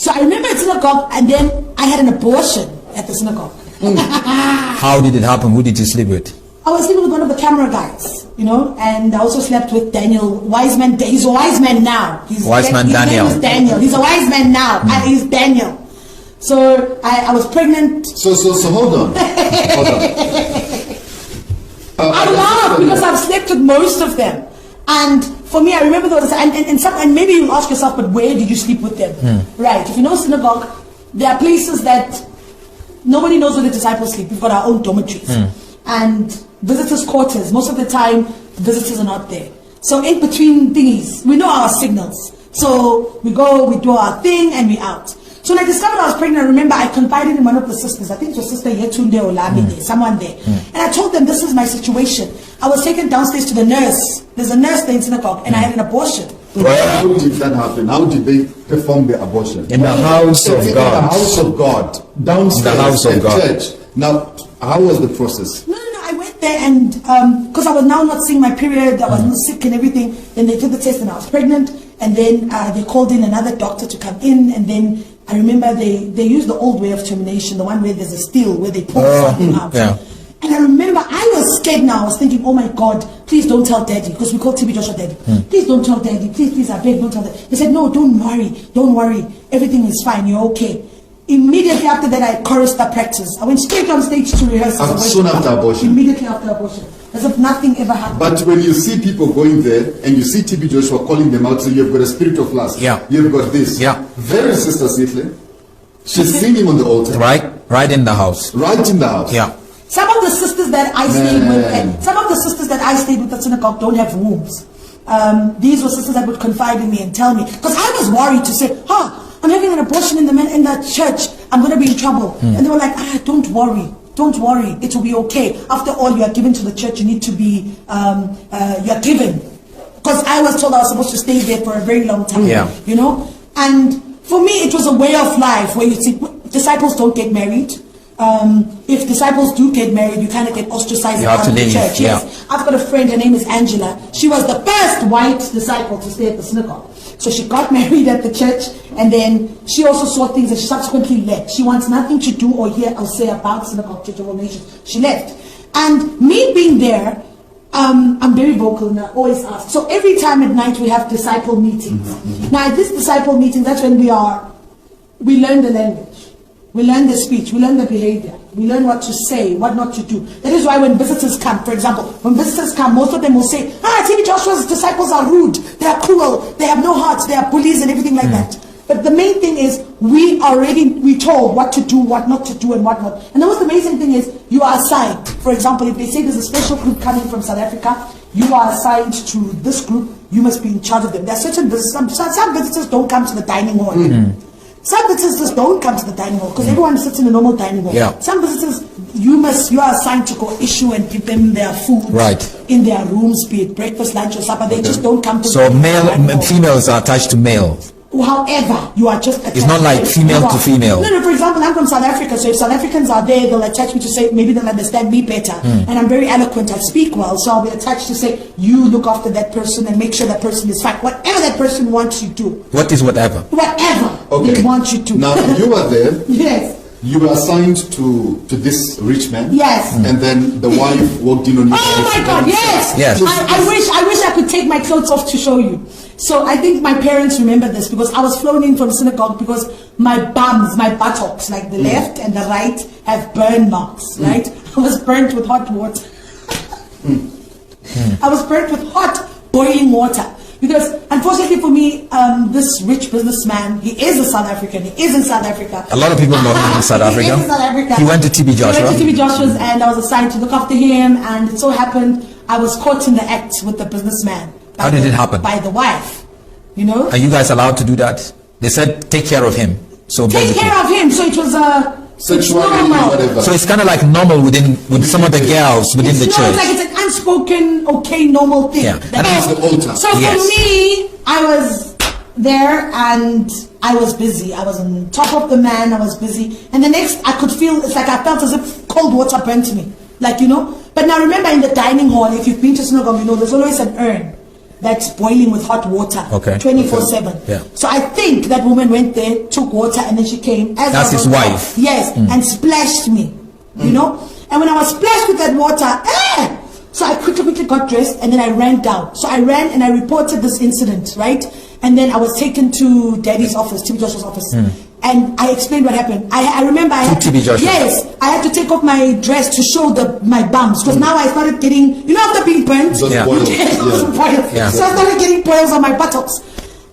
So I remember at synagogue, and then I had an abortion at the synagogue. How did it happen? Who did you sleep with? I was sleeping with one of the camera guys, and I also slept with Daniel, wise man. He's a wise man now. Wise man Daniel. His name is Daniel. He's a wise man now. And he's Daniel. So I was pregnant. So hold on. Hold on. I laugh because I've slept with most of them. And for me, I remember those, and maybe you'll ask yourself, but where did you sleep with them? Right. If you know synagogue, there are places that nobody knows where the disciples sleep. We've got our own dormitories. And visitors' quarters, most of the time, visitors are not there. So in between thingies, we know our signals. So we go, we do our thing, and we out. So when I discovered I was pregnant, I remember I confided in one of the sisters. I think it was Sister Yetunde Olamide, someone there. And I told them, this is my situation. I was taken downstairs to the nurse. There's a nurse there in synagogue, and I had an abortion. How did that happen? How did they perform the abortion? In the house of God. In the house of God. Downstairs. In the house of God. Church. Now, how was the process? No. I went there and, because I was now not seeing my period, I was sick and everything. Then they took the test and I was pregnant. And then they called in another doctor to come in. And then I remember they used the old way of termination, the one where there's a steel, where they pull something out. Yeah. And I remember I was scared now. I was thinking, oh my God, please don't tell Daddy, because we call TB Joshua Daddy. Please don't tell Daddy. Please, I beg, don't tell Daddy. He said, no, don't worry. Everything is fine. You're okay. Immediately after that, I chorused the practice. I went straight on stage to rehearse. Soon after abortion? Immediately after abortion. As if nothing ever happened. But when you see people going there, and you see TB Joshua calling them out, so you've got a spirit of lust. Yeah. You've got this. Yeah. Very Sister Sitley. She's seen him on the altar. Right in the house. Right in the house. Yeah. Some of the sisters that I stayed with, and some of the sisters that I stayed with at synagogue don't have wombs. These were sisters that would confide in me and tell me, because I was worried to say, I'm having an abortion in the church, I'm going to be in trouble. And they were like, don't worry, it will be okay. After all, you are given to the church, you need to be, you are given. Because I was told I was supposed to stay there for a very long time, And for me, it was a way of life where you see, disciples don't get married. If disciples do get married, you kind of get ostracized out of the church. Yes. I've got a friend, her name is Angela. She was the first white disciple to stay at the synagogue. So she got married at the church, and then she also saw things and she subsequently left. She wants nothing to do or hear or say about Synagogue Church of All Nations. She left. And me being there, I'm very vocal and I always ask. So every time at night we have disciple meetings. Now at this disciple meeting, that's when we learn the language. We learn the speech, we learn the behavior, we learn what to say, what not to do. That is why when visitors come, for example, when visitors come, most of them will say, TB Joshua's disciples are rude, they are cruel, they have no hearts, they are bullies and everything like that. But the main thing is, we told what to do, what not to do and what not. And the most amazing thing is, you are assigned. For example, if they say there's a special group coming from South Africa, you are assigned to this group, you must be in charge of them. There are certain visitors, some visitors don't come to the dining hall. Some visitors don't come to the dining hall because everyone sits in a normal dining hall. Yeah. Some visitors, you are assigned to go issue and give them their food in their rooms, be it breakfast, lunch, or supper. They just don't come to. So females are attached to male. However, you are just attached. It's not like female to female. No, for example, I'm from South Africa, so if South Africans are there, they'll attach me to say, maybe they'll understand me better. And I'm very eloquent, I speak well, so I'll be attached to say, you look after that person and make sure that person is fine. Whatever that person wants you to do. What is whatever? Whatever they want you to. Now, you were there. Yes. You were assigned to this rich man. Yes. And then the wife walked in on you. Oh my God, yes. I wish I could take my clothes off to show you. So I think my parents remember this because I was flown in from synagogue because my bums, my buttocks, like the left and the right, have burn marks, right? I was burnt with hot water. I was burnt with hot boiling water. Because unfortunately for me, this rich businessman, he is a South African. He is in South Africa. A lot of people know him in South Africa. He is in South Africa. He went to TB Joshua. He went to TB Joshua's and I was assigned to look after him. And it so happened I was caught in the act with the businessman. How did it happen? By the wife. You know? Are you guys allowed to do that? They said take care of him. So take care of him. So it was sexuality, whatever. So it's kind of like normal with some of the girls within the church. It's like it's an unspoken, okay, normal thing. Yeah. That is the altar. So for me, I was there and I was busy. I was on top of the man. I was busy. And the next, I could feel, it's like I felt as if cold water burnt me. Like, you know. But now remember in the dining hall, if you've been to synagogue, you know, there's always an urn. that's boiling with hot water, Okay. 24/7. Yeah. So I think that woman went there, took water, and then she came. As That's I was his on top, wife. Yes, and splashed me. You know, and when I was splashed with that water, so I quickly got dressed, and then I ran down. So I ran and I reported this incident, right? And then I was taken to Daddy's office, TB Joshua's office. And I explained what happened. I remember I had To TB Joshua. Yes, I had to take off my dress to show my bumps, because now I started getting, you know, after being burnt, Those Yeah. boils, you get those yeah. boils. Yeah. So I started getting boils on my buttocks.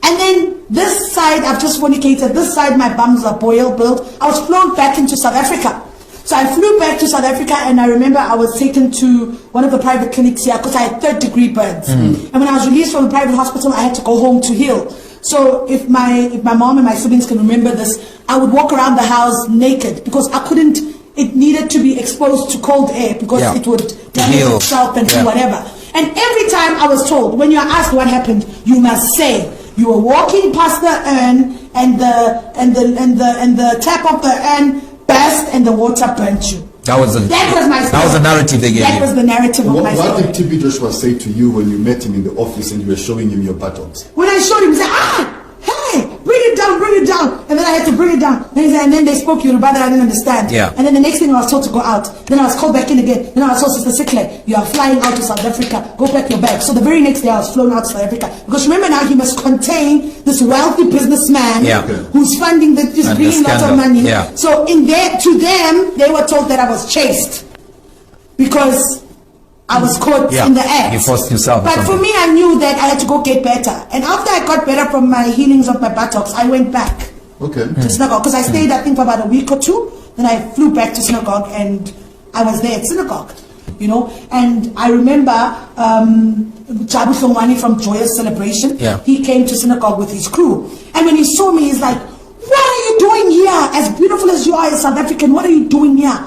And then this side, I've just fornicated, this side my bums are built. I was flown back into South Africa. So I flew back to South Africa, and I remember I was taken to one of the private clinics here because I had 3rd-degree burns. And when I was released from the private hospital, I had to go home to heal. So if my mom and my siblings can remember this, I would walk around the house naked because I couldn't. It needed to be exposed to cold air because Yeah. it would damage Heal. itself and Yeah. do whatever. And every time I was told, when you are asked what happened, you must say you were walking past the urn and the tap of the urn burst and the water burnt you. That was my story. That was the narrative they gave That you. was the narrative of my What story. did TB Joshua say to you when you met him in the office and you were showing him your buttocks? When I showed him, he said, hey, bring it down. And then I had to bring it down. And then they spoke Yoruba that I didn't understand. Yeah. And then the next thing I was told to go out. Then I was called back in again. Then I was told, Sister Sikle, you are flying out to South Africa. Go pack your bag. So the very next day I was flown out to South Africa. Because remember now, he must contain this wealthy businessman Yeah. who's funding, just And the bringing lots of scandal. money. Yeah. So to them, they were told that I was chased. Because I was caught Yeah, in the act. you forced yourself or But for something. me, I knew that I had to go get better. And after I got better from my healings of my buttocks, I went back Okay. to synagogue. Because I stayed, I think, for about a week or two. Then I flew back to synagogue and I was there at synagogue. You know, and I remember Jabu Songwani from Joyous Celebration. Yeah. He came to synagogue with his crew. And when he saw me, he's like, what are you doing here? As beautiful as you are as South African, what are you doing here?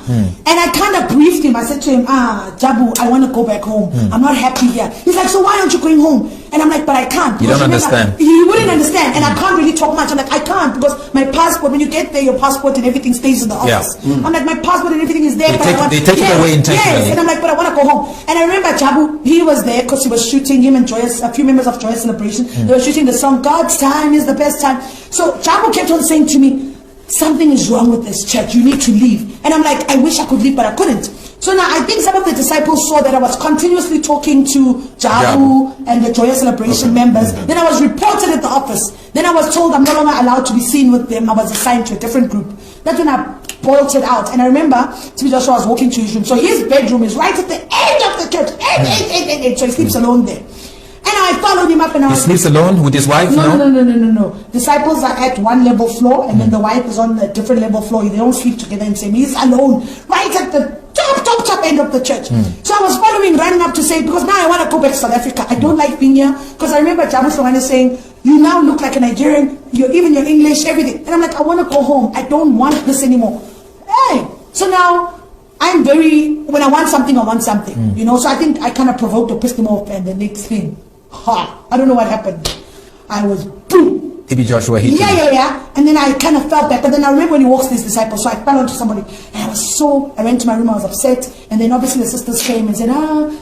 And I kind of briefed him. I said to him, Jabu, I want to go back home. I'm not happy here. He's like, so why aren't you going home? And I'm like, but I can't. You don't Because remember, understand. He wouldn't understand. And I can't really talk much. I'm like, I can't because my passport, when you get there, your passport and everything stays in the Yeah. office. I'm like, my passport and everything is there. They but take- I want, they take it away intentionally. Yes. And I'm like, but I want to go home. And I remember Jabu, he was there because he was shooting, him and Joyous, a few members of Joyous Celebration. They were shooting the song, God's time is the best time. So Jabu kept on saying to me, something is wrong with this church. You need to leave. And I'm like, I wish I could leave, but I couldn't. So now I think some of the disciples saw that I was continuously talking to Jabu and the Joyous Celebration members. Then I was reported at the office. Then I was told I'm no longer allowed to be seen with them. I was assigned to a different group. That's when I bolted out. And I remember TB Joshua was walking to his room. So his bedroom is right at the end of the church. End. So he sleeps alone there. And I followed him up and I He was... sleeps alone with his wife? No. Disciples are at one level floor and then the wife is on a different level floor. They don't sleep together in the same. He's alone, right at the top end of the church. So I was following, running up to say, because now I want to go back to South Africa. I don't like being here. Because I remember Jabu Songwani saying, you now look like a Nigerian, even your English, everything. And I'm like, I want to go home. I don't want this anymore. Hey, so now I'm when I want something, I want something. You know, so I think I kind of provoked or pissed him off, and the next thing, I don't know what happened. I was boom. TB Joshua hit you. Yeah. And then I kind of felt that. But then I remember when he walks these disciples, so I fell onto somebody. And I went to my room, I was upset. And then obviously the sisters came and said,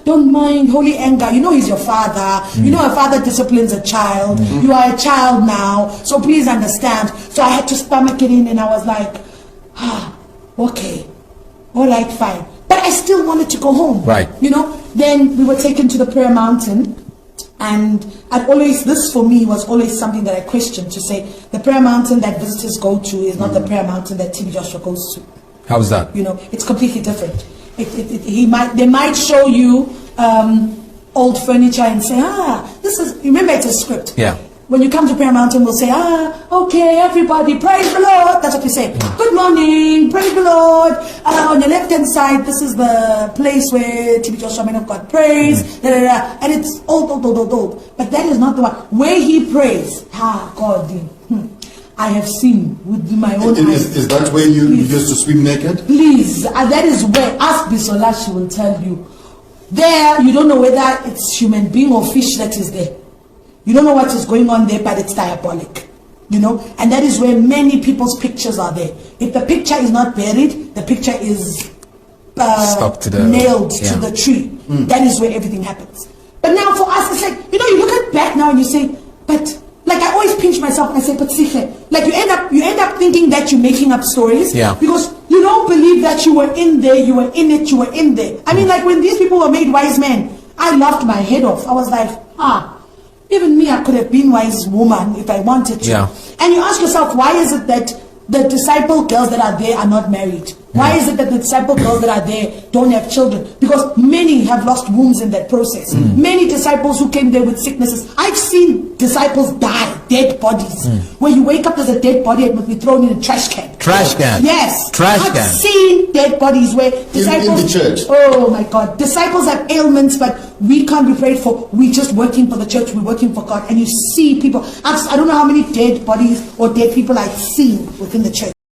don't mind, holy anger. You know he's your father. You know a father disciplines a child. You are a child now. So please understand. So I had to stomach it in and I was like, okay. All right, fine. But I still wanted to go home. Right. You know, then we were taken to the prayer mountain. And this for me was always something that I questioned, to say the prayer mountain that visitors go to is not the prayer mountain that TB Joshua goes to. How's that? You know, it's completely different. They might show you old furniture and say, remember it's a script. Yeah. When you come to Prayer Mountain, we'll say, okay, everybody, praise the Lord. That's what we say. Good morning, praise the Lord. On your left-hand side, this is the place where TB Joshua, man of God, prays. And it's old. But that is not the one. Where he prays, God, I have seen with my own eyes. Is that where you used to swim naked? Please, that is where, ask Bisola, she will tell you. There, you don't know whether it's human being or fish that is there. You don't know what is going on there, but it's diabolic. You know, and that is where many people's pictures are there. If the picture is not buried, the picture is Stuck to the, nailed to the tree. That is where everything happens. But now for us, it's like, you look at back now and you say, but, like I always pinch myself and I say, but Sihle, like you end up thinking that you're making up stories. Yeah. Because you don't believe that you were in there, you were in it, you were in there. I mean, like when these people were made wise men, I laughed my head off. I was like, even me, I could have been wise woman if I wanted to. Yeah. And you ask yourself, why is it that the disciple girls that are there are not married? Why is it that the disciple girls that are there don't have children? Because many have lost wombs in that process. Many disciples who came there with sicknesses. I've seen disciples die, dead bodies. Where you wake up, there's a dead body and must be thrown in a trash can. Trash can. Yes. Trash I've can. seen dead bodies where disciples... in the church. Oh my God. Disciples have ailments, but we can't be prayed for. We're just working for the church. We're working for God. And you see people... I don't know how many dead bodies or dead people I've seen within the church.